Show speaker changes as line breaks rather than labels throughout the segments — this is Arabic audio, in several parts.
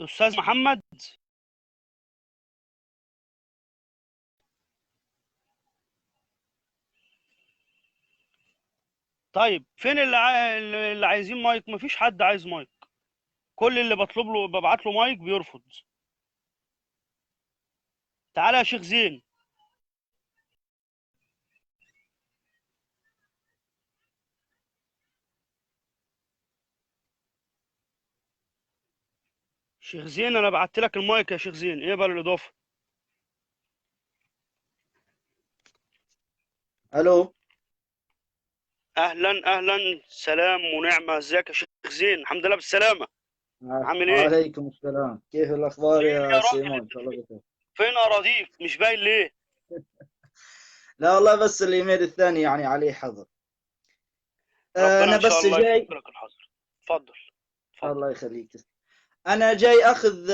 استاذ محمد. طيب فين اللي عايزين مايك؟ مفيش حد عايز مايك. كل اللي بطلب له ببعت له مايك بيرفض. تعالى يا شيخ زين. شيخ زين انا بعت لك المايك يا شيخ زين، اقبل الاضافه.
الو.
اهلا اهلا، سلام ونعمه. ازيك يا شيخ زين؟ الحمد لله بالسلامه. عامل ايه؟
وعليكم السلام، كيف الاخبار
فين يا
يا
راجل
سيمون؟ ان
انت؟
شاء الله بخير.
فين اراضيك؟ مش باين ليه؟
لا والله، بس الايميل الثاني يعني عليه حظر.
ربنا
انا
ان شاء
بس
الله يفك
جاي.
لك الحظر. اتفضل. اتفضل.
الله يخليك. انا جاي اخذ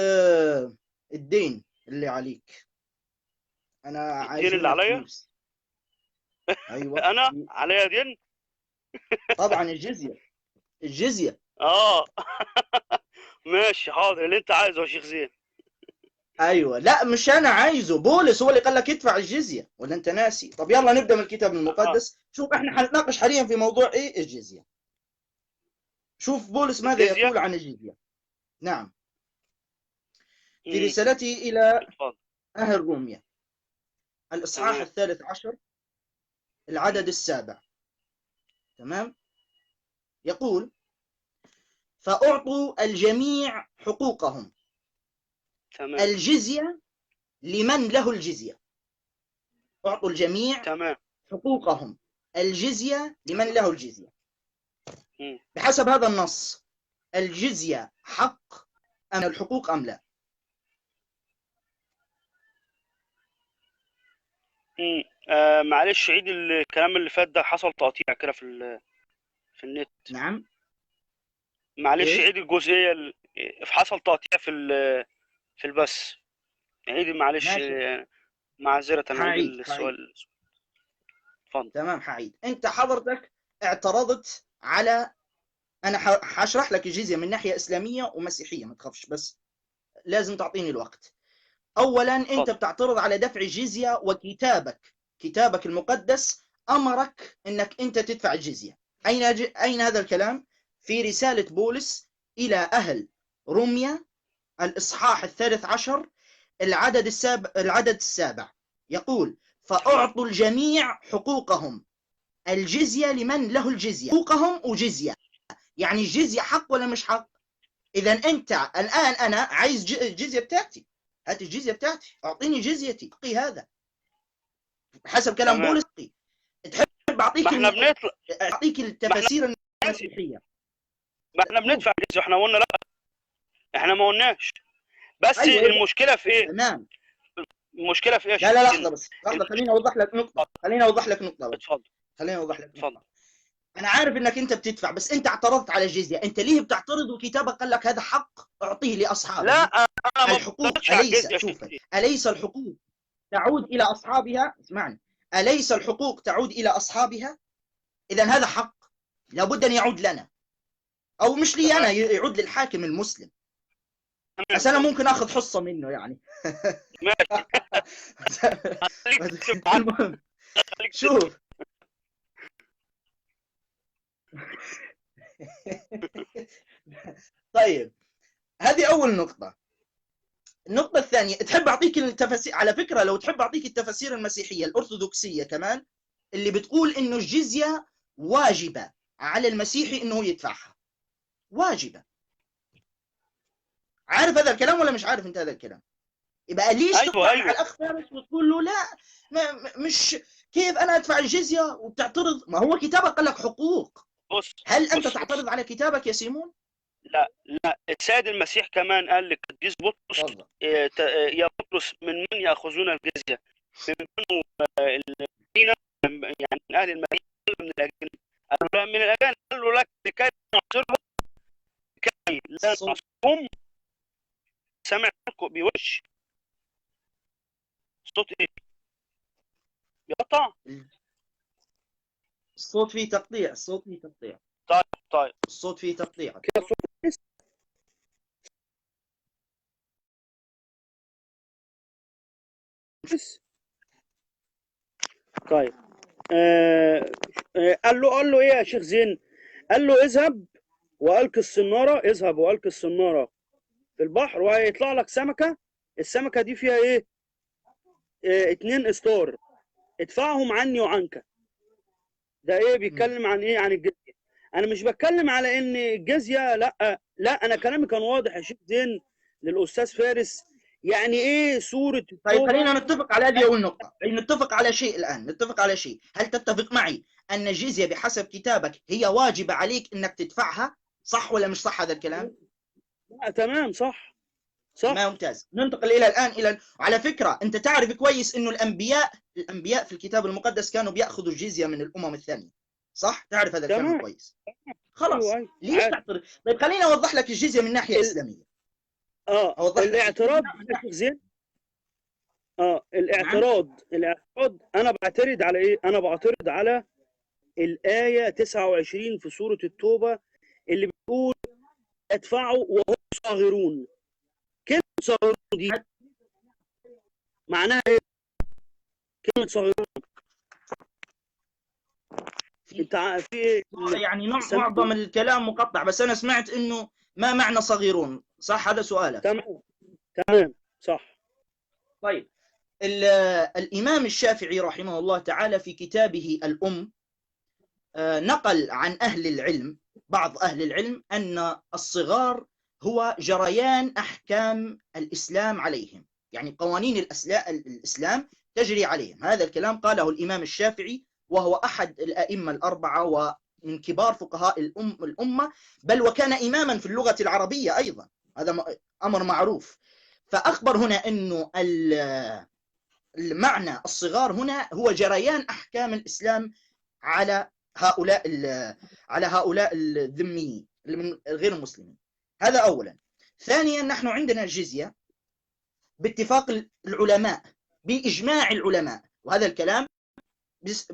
الدين اللي عليك. انا
الدين
عايز
اللي
منك
عليا؟
فلوس. ايوه.
انا عليا دين؟
طبعا الجزية. الجزية.
اه. ماشي حاضر، اللي انت عايزه يا شيخ زين.
ايوه، لا مش انا عايزه، بولس هو اللي قال لك ادفع الجزية، ولا انت ناسي؟ طب يلا نبدا من الكتاب
اه.
المقدس. شوف احنا حنتناقش حاليا في موضوع ايه الجزية. شوف بولس ماذا
الجزيه.
يقول عن الجزية. نعم. في
امم.
رسالته إلى
اتفضل.
أهل روميا، الإصحاح
تمام.
13،
مم.
العدد 7. تمام. يقول: فأعطوا الجميع حقوقهم،
تمام.
الجزية لمن له الجزية. أعطوا الجميع
تمام.
حقوقهم، الجزية لمن
تمام.
له الجزية.
مم.
بحسب هذا النص، الجزية حق أم الحقوق أم لا؟
مم. معلش عيد الكلام اللي فات ده، حصل تقطيع كده في النت.
نعم.
معلش
إيش؟
عيد الجزئية حصل تقطيع في البث. عيد معلش.
ماشي.
معذرة عيد
حعيد حعيد.
السؤال. اتفضل.
تمام حعيد. أنت حضرتك اعترضت على، أنا حشرح لك الجزية من ناحية إسلامية ومسيحية، ما تخافش، بس لازم تعطيني الوقت. أولا أنت
اتفضل.
بتعترض على دفع الجزية، كتابك المقدس أمرك أنك أنت تدفع الجزية. أين هذا الكلام؟ في رسالة بولس إلى أهل روميا، الإصحاح 13، العدد السابع. يقول:
تمام.
فأعطوا الجميع حقوقهم، الجزية لمن له الجزية. حقوقهم وجزية، يعني الجزية حق ولا مش حق؟ إذا أنت الآن، أنا عايز الجزية بتاعتي. هات الجزية بتاعتي، أعطيني جزيتي، حقي هذا حسب كلام
تمام.
بولس. تحب
ما احنا بنطلع.
أعطيك
ما احنا
التفاسير
ناسي.
المسيحية.
ما احنا
شوف.
بندفع جزء، احنا قلنا لا. احنا ما قلناش. بس
أيوه إذا.
المشكلة في ايه؟
تمام.
المشكلة في ايه يا
لا
شيخ
لا،
زين؟
لحظة بس، لحظة، خليني أوضح لك نقطة، بس.
اتفضل.
خليني أوضح لك
اتفضل.
نقطة. أنا عارف إنك أنت بتدفع، بس أنت اعترضت على الجزية. أنت ليه بتعترض وكتابك قال لك هذا حق أعطيه
لا،
لأصحابه؟
انا ما
الحقوق
بعترضش على
أليس،
الجزء يا شيخ
شوف،
زين.
أليس الحقوق تعود إلى أصحابها؟ اسمعني. أليس الحقوق تعود إلى أصحابها؟ إذا هذا حق لابد أن يعود لنا، أو مش لي أنا،
تمام.
يعود للحاكم المسلم.
تمام.
بس أنا ممكن آخذ حصة منه يعني.
ماشي. خليك تكتب معاك.
المهم.
خليك تكتب.
شوف. طيب، هذه أول نقطة. النقطة الثانية، تحب أعطيك التفاسير؟ على فكرة لو تحب أعطيك التفاسير المسيحية الأرثوذكسية كمان، اللي بتقول إنه الجزية واجبة على المسيحي إنه يدفعها، واجبة. عارف هذا الكلام ولا مش عارف أنت هذا الكلام؟ يبقى ليش
ايوه
تطلع مع
ايوه.
الأخ فارس وتقول له لا، مش كيف أنا أدفع الجزية وبتعترض؟ ما هو كتابك قال لك حقوق.
بص
هل أنت
بص بص.
تعترض على كتابك يا سيمون؟
لا لا، السيد المسيح كمان قال للقديس بطرس:
تفضل.
يا بطرس، من ياخذون الجزيه؟ من بنو المدينه، يعني من اهل المدينه ولا من الاجانب؟ قال له لا، من الاجانب. قال له لك لكي نعصرهم، لكي لا
الصوت.
نعصرهم. سامع بوش صوت ايه؟ بيقطع.
الصوت فيه تقطيع، الصوت فيه تقطيع.
طيب طيب.
الصوت فيه تقطيع.
كده الصوت كويس؟ طيب قال له ايه يا شيخ زين؟ قال له اذهب والقي الصناره، اذهب والقي الصناره في البحر وهيطلع لك سمكه. السمكه دي فيها ايه؟ 2 استار، ادفعهم عني وعنك. ده ايه بيتكلم عن ايه؟ عن الجزيه. انا مش بتكلم على ان الجزيه، لا لا، انا كلامي كان واضح يا شيخ زين للاستاذ فارس. يعني ايه سوره
طيب
التوبه؟
خلينا نتفق على هذه أول نقطة، نتفق على شيء الآن، نتفق على شيء. هل تتفق معي أن الجزية بحسب كتابك هي واجبة عليك أنك تدفعها؟ صح ولا مش صح هذا الكلام؟
تمام، صح صح.
ممتاز. ننتقل إلى الآن على فكرة أنت تعرف كويس أنه الأنبياء في الكتاب المقدس كانوا بيأخذوا الجزية من الأمم الثانية، صح؟ تعرف هذا الكلام
تمام،
كويس.
ايوه
خلاص،
ايوه
ليش
عارف.
تعترض؟ طيب خليني أوضح لك الجزية من ناحية إسلامية. أوضح لك
الاعتراض يا شيخ زين.
نعم.
الاعتراض انا بعترض على ايه؟ انا بعترض على الآية 29 في سورة التوبة اللي بتقول ادفعوا وهم صاغرون. كلمة صاغرون دي معناها ايه؟ كلمة صاغرون انت في ايه؟
يعني
سامعني؟
معظم الكلام مقطع، بس أنا سمعت أنه ما معنى صغيرون، صح؟ هذا سؤالك.
تمام تمام صح.
طيب الإمام الشافعي رحمه الله تعالى في كتابه الأم نقل عن أهل العلم، بعض أهل العلم، أن الصغار هو جريان أحكام الإسلام عليهم، يعني قوانين الإسلام تجري عليهم. هذا الكلام قاله الإمام الشافعي، وهو أحد الأئمة الأربعة ومن كبار فقهاء الأمة، بل وكان إماما في اللغة العربية أيضا، هذا أمر معروف. فأخبر هنا أنه المعنى الصغار هنا هو جريان أحكام الإسلام على هؤلاء الذميين غير المسلمين. هذا أولا. ثانيا، نحن عندنا الجزية باتفاق العلماء، بإجماع العلماء، وهذا الكلام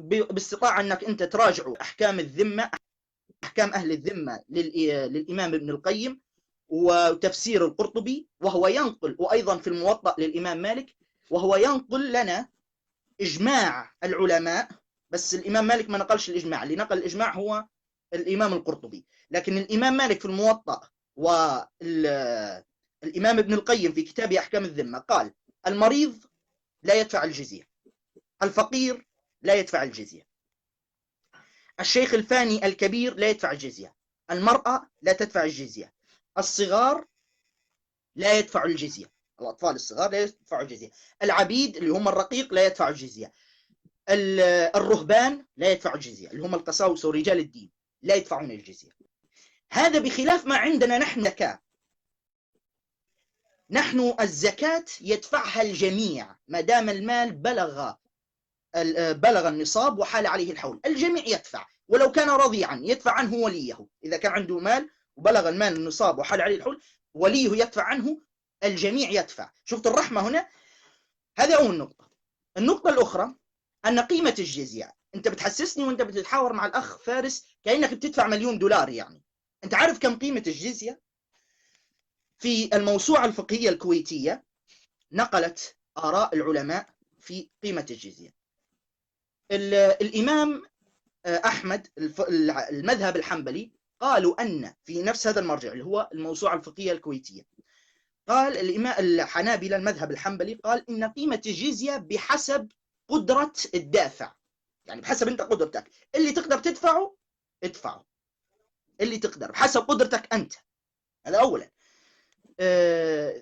باستطاعة أنك أنت تراجعوا أحكام الذمة، أحكام أهل الذمة للإمام ابن القيم، وتفسير القرطبي، وهو ينقل، وأيضا في الموطأ للإمام مالك، وهو ينقل لنا إجماع العلماء. بس الإمام مالك ما نقلش الإجماع، اللي نقل الإجماع هو الإمام القرطبي. لكن الإمام مالك في الموطأ والإمام ابن القيم في كتاب أحكام الذمة قال: المريض لا يدفع الجزية، الفقير لا يدفع الجزية، الشيخ الفاني الكبير لا يدفع الجزية، المرأة لا تدفع الجزية، الصغار لا يدفع الجزية، الأطفال الصغار لا يدفعوا الجزية، العبيد اللي هم الرقيق لا يدفعوا الجزية، الرهبان لا يدفعوا الجزية اللي هم القساوسة ورجال الدين لا يدفعون الجزية. هذا بخلاف ما عندنا نحن زكاة. نحن الزكاة يدفعها الجميع ما دام المال بلغ النصاب وحال عليه الحول، الجميع يدفع، ولو كان رضيعا يدفع عنه وليه. إذا كان عنده مال وبلغ المال النصاب وحال عليه الحول، وليه يدفع عنه، الجميع يدفع. شفت الرحمة هنا؟ هذه أول نقطة. النقطة الأخرى أن قيمة الجزية، أنت بتحسسني وأنت بتتحاور مع الأخ فارس كأنك بتدفع $1,000,000. يعني أنت عارف كم قيمة الجزية؟ في الموسوعة الفقهية الكويتية نقلت آراء العلماء في قيمة الجزية. الإمام أحمد، المذهب الحنبلي، قالوا أن في نفس هذا المرجع اللي هو الموسوعة الفقهية الكويتية، قال الإمام الحنابلة المذهب الحنبلي قال إن قيمة الجزية بحسب قدرة الدافع، يعني بحسب أنت قدرتك، اللي تقدر تدفعه ادفعه، اللي تقدر بحسب قدرتك أنت. هذا أولا.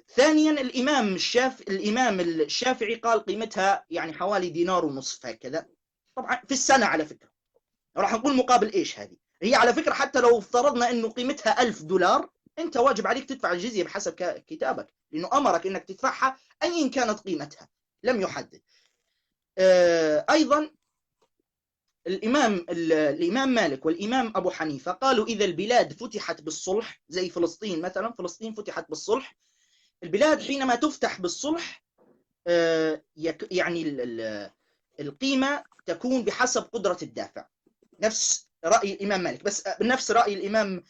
ثانيا، الإمام الشافعي قال قيمتها يعني حوالي $1.50 هكذا، طبعا في السنة على فكرة. راح نقول مقابل إيش هذه؟ هي على فكرة حتى لو افترضنا إنه قيمتها $1,000، أنت واجب عليك تدفع الجزية بحسب كتابك، لأنه أمرك إنك تدفعها أيا كانت قيمتها، لم يحدد. أيضا الإمام مالك والإمام أبو حنيفة قالوا إذا البلاد فتحت بالصلح، زي فلسطين مثلا، فلسطين فتحت بالصلح، البلاد حينما تفتح بالصلح يعني القيمة تكون بحسب قدرة الدافع، نفس رأي الإمام مالك، بس نفس رأي الإمام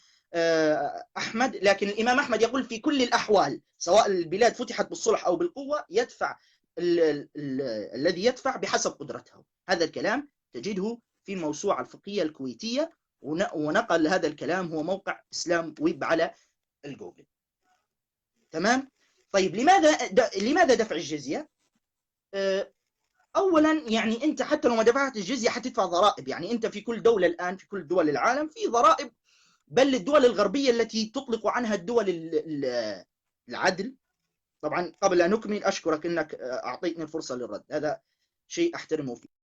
أحمد. لكن الإمام أحمد يقول في كل الأحوال سواء البلاد فتحت بالصلح أو بالقوة يدفع الذي يدفع بحسب قدرته. هذا الكلام تجده في الموسوعة الفقهية الكويتية، ونقل هذا الكلام هو موقع إسلام ويب على الجوجل. تمام. طيب لماذا دفع الجزية؟ أولا يعني أنت حتى لو ما دفعت الجزية حتدفع ضرائب. يعني أنت في كل دولة الآن، في كل دول العالم في ضرائب، بل الدول الغربية التي تطلق عنها الدول العدل. طبعا قبل أن نكمل أشكرك أنك أعطيتني الفرصة للرد، هذا شيء أحترمه فيه.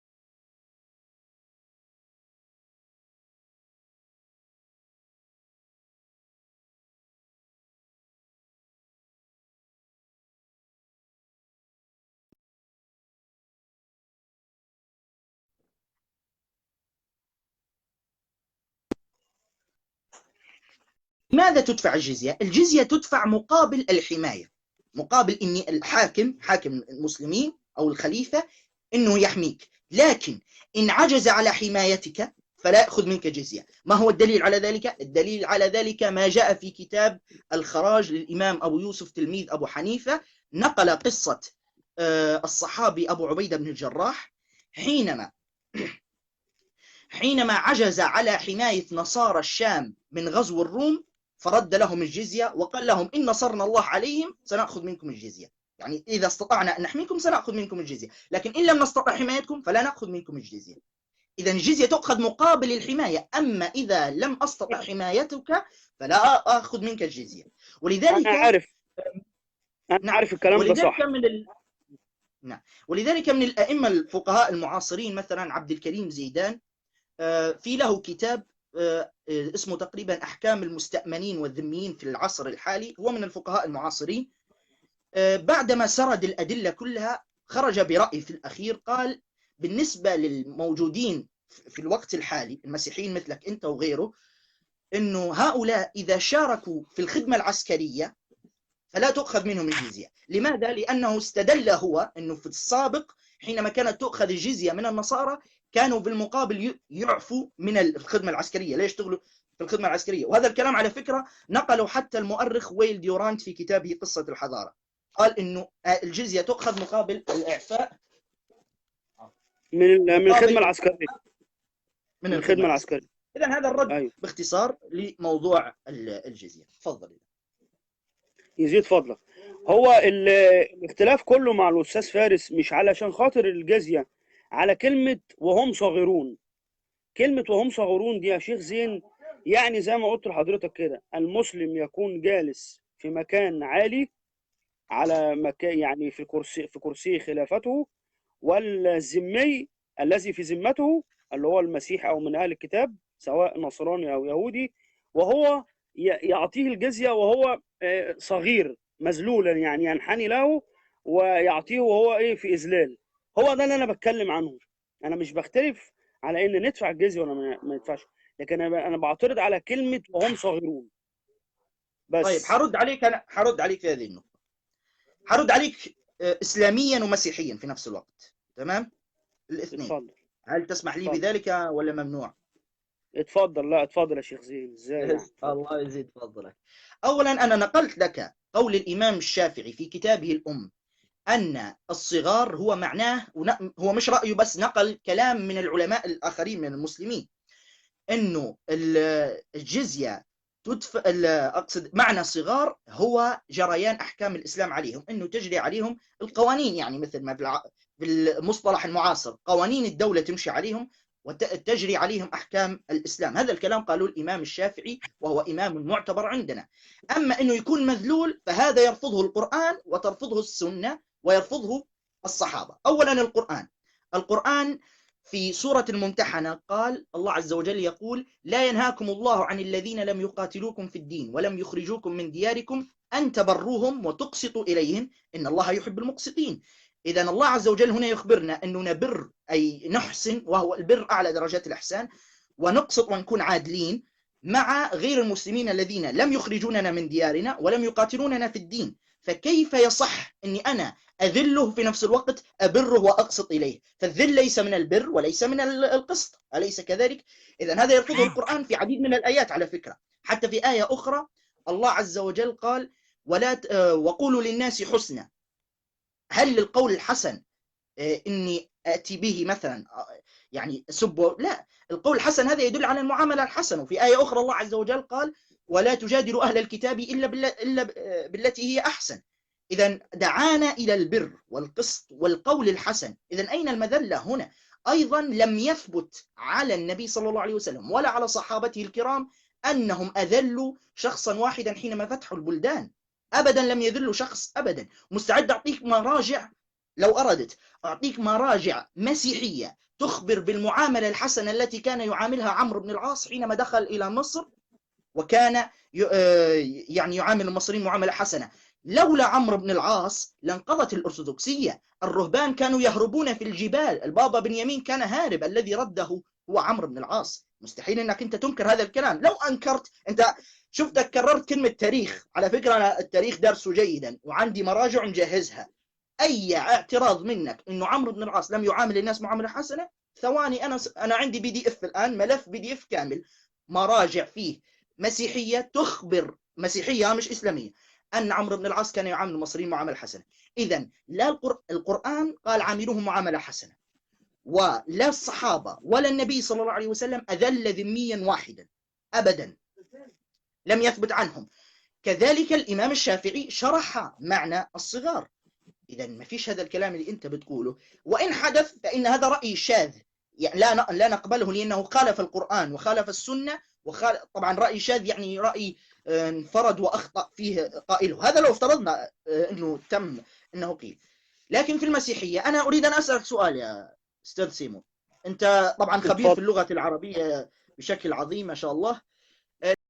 لماذا تدفع الجزية؟ الجزية تدفع مقابل الحماية، مقابل أن الحاكم، حاكم المسلمين أو الخليفة، أنه يحميك. لكن إن عجز على حمايتك فلا يأخذ منك جزية. ما هو الدليل على ذلك؟ الدليل على ذلك ما جاء في كتاب الخراج للإمام أبو يوسف تلميذ أبو حنيفة، نقل قصة الصحابي أبو عبيدة بن الجراح حينما عجز على حماية نصارى الشام من غزو الروم، فرد لهم الجزية وقال لهم إن نصرنا الله عليهم سنأخذ منكم الجزية. يعني إذا استطعنا أن نحميكم سنأخذ منكم الجزية، لكن إن لم نستطع حمايتكم فلا نأخذ منكم الجزية. إذا الجزية تؤخذ مقابل الحماية، أما إذا لم أستطع حمايتك فلا آخذ منك الجزية. ولذلك
أنا عارف الكلام ده صح.
نعم. ولذلك من الأئمة الفقهاء المعاصرين مثلا عبد الكريم زيدان، في له كتاب اسمه تقريبا أحكام المستأمنين والذميين في العصر الحالي، هو من الفقهاء المعاصرين. بعدما سرد الأدلة كلها خرج برأي في الأخير، قال بالنسبة للموجودين في الوقت الحالي المسيحيين مثلك أنت وغيره، أنه هؤلاء إذا شاركوا في الخدمة العسكرية فلا تؤخذ منهم الجزية. لماذا؟ لأنه استدل هو أنه في السابق حينما كانت تؤخذ الجزية من النصارى كانوا بالمقابل يعفوا من الخدمة العسكرية، لا يشتغلوا في الخدمة العسكرية. وهذا الكلام على فكرة نقله حتى المؤرخ ويل ديورانت في كتابه قصة الحضارة، قال إنه الجزية تؤخذ مقابل الإعفاء
من الخدمة العسكرية.
من الخدمة العسكرية. إذن هذا الرد باختصار لموضوع الجزية. تفضل
يزيد فضلك. هو الاختلاف كله مع الأستاذ فارس مش علشان خاطر الجزية، على كلمة وهم صاغرون. كلمة وهم صاغرون دي يا شيخ زين، يعني زي ما قلت لحضرتك كده، المسلم يكون جالس في مكان عالي على مكان، يعني في كرسي خلافته، والذمي الذي في ذمته اللي هو المسيح أو من أهل الكتاب سواء نصراني أو يهودي، وهو يعطيه الجزية وهو صغير مذلولا، يعني ينحني له ويعطيه وهو في إذلال. هو ده اللي أنا بتكلم عنه. أنا مش بختلف على إن ندفع الجزية ولا ما ندفعش، لكن أنا بعترض على كلمة وهم صغيرون بس.
طيب هرد عليك في هذه النقطة. هرد عليك إسلاميا ومسيحيا في نفس الوقت. تمام؟ الاثنين.
اتفضل.
هل تسمح لي بذلك ولا ممنوع؟
اتفضل. لا اتفضل يا شيخ زين. ازاي يعني؟
الله يزيد فضلك. أولا أنا نقلت لك قول الإمام الشافعي في كتابه الأم أن الصغار هو معناه، هو مش رأيه بس، نقل كلام من العلماء الآخرين من المسلمين، أنه الجزية أقصد معنى صغار هو جريان أحكام الإسلام عليهم، أنه تجري عليهم القوانين، يعني مثل ما بالمصطلح المعاصر قوانين الدولة تمشي عليهم وتجري عليهم أحكام الإسلام. هذا الكلام قالوا الإمام الشافعي وهو إمام معتبر عندنا. أما أنه يكون مذلول فهذا يرفضه القرآن وترفضه السنة ويرفضه الصحابة. أولا القرآن في سورة الممتحنة قال الله عز وجل يقول لا ينهاكم الله عن الذين لم يقاتلوكم في الدين ولم يخرجوكم من دياركم أن تبروهم وتقسطوا إليهم إن الله يحب المقسطين. إذن الله عز وجل هنا يخبرنا أنه نبر أي نحسن، وهو البر أعلى درجات الإحسان، ونقسط ونكون عادلين مع غير المسلمين الذين لم يخرجوننا من ديارنا ولم يقاتلوننا في الدين. فكيف يصح أني أنا أذله في نفس الوقت أبره وأقسط إليه؟ فالذل ليس من البر وليس من القسط، أليس كذلك؟ إذن هذا يرفضه القرآن في عديد من الآيات على فكرة. حتى في آية أخرى الله عز وجل قال وقولوا للناس حسنا. هل القول الحسن إني أتي به مثلا يعني سب؟ لا، القول الحسن هذا يدل على المعاملة الحسنة. وفي آية أخرى الله عز وجل قال ولا تجادلوا أهل الكتاب إلا بالتي هي أحسن. إذا دعانا إلى البر والقسط والقول الحسن. إذا أين المذلة هنا؟ أيضا لم يثبت على النبي صلى الله عليه وسلم ولا على صحابته الكرام أنهم أذلوا شخصا واحدا حينما فتحوا البلدان. أبدا لم يذلوا شخص أبدا. مستعد أعطيك مراجع لو أردت، أعطيك مراجع مسيحية تخبر بالمعاملة الحسنة التي كان يعاملها عمرو بن العاص حينما دخل إلى مصر، وكان يعني يعامل المصريين معاملة حسنة. لولا عمرو بن العاص لانقضت الأرثوذكسية. الرهبان كانوا يهربون في الجبال. البابا بنيامين كان هارب، الذي رده هو عمرو بن العاص. مستحيل أنك أنت تنكر هذا الكلام. لو أنكرت أنت، شفتك كررت كلمة تاريخ. على فكرة أنا التاريخ درسه جيدا وعندي مراجع نجهزها. أي اعتراض منك إنه عمرو بن العاص لم يعامل الناس معاملة حسنة، ثواني أنا عندي PDF الآن، ملف PDF كامل، مراجع فيه مسيحية تخبر، مسيحية مش إسلامية، أن عمرو بن العاص كان يعامل المصريين معاملة حسنة. إذا لا القرآن قال عاملوهم معاملة حسنة، ولا الصحابة ولا النبي صلى الله عليه وسلم أذل ذميا واحدا أبدا، لم يثبت عنهم. كذلك الإمام الشافعي شرح معنى الصغار. إذا ما فيش هذا الكلام اللي أنت بتقوله. وإن حدث فإن هذا رأي شاذ، يعني لا نقبله لأنه خالف القرآن وخالف السنة. طبعا رأي شاذ يعني رأي انفرد وأخطأ فيه قائله. هذا لو افترضنا أنه قيل. لكن في المسيحية أنا أريد أن أسألك سؤال يا أستاذ سيمون. أنت طبعا خبير في اللغة العربية بشكل عظيم ما شاء الله.